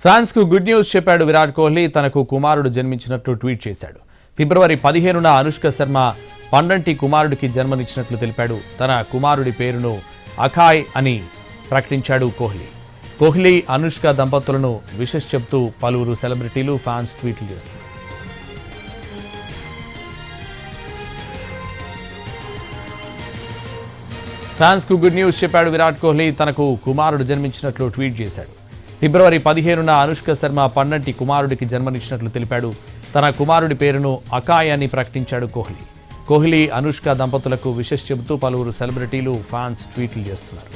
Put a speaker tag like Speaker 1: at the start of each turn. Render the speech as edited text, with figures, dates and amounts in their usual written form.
Speaker 1: Fans కు good news చెప్పాడు విరాట్ కోహ్లీ. తనకు కుమారుడు జన్మించినట్లు ట్వీట్ చేశాడు. ఫిబ్రవరి 15న అనుష్క శర్మ పండంటి కుమారుడికి జన్మనిచ్చినట్లు తెలిపాడు. తన కుమారుడి పేరును అఖాయ్ అని ప్రకటించాడు కోహ్లీ. కోహ్లీ అనుష్క దంపతులను విషెస్ చెప్తూ పలువురు సెలబ్రిటీలు ఫ్యాన్స్ ట్వీట్లు చేస్తున్నారు. ఫ్యాన్స్ కు గుడ్ న్యూస్ చెప్పాడు విరాట్ కోహ్లీ. తనకు కుమారుడు జన్మించినట్లు ట్వీట్ చేశాడు. ఫిబ్రవరి 15న అనుష్క శర్మ పండంటి కుమారుడికి జన్మనిచ్చినట్లు తెలిపాడు. తన కుమారుడి పేరును అకాయ్ అని ప్రకటించాడు కోహ్లీ. కోహ్లీ అనుష్క దంపతులకు విషెస్ చెబుతూ పలువురు సెలబ్రిటీలు ఫ్యాన్స్ ట్వీట్లు చేస్తున్నారు.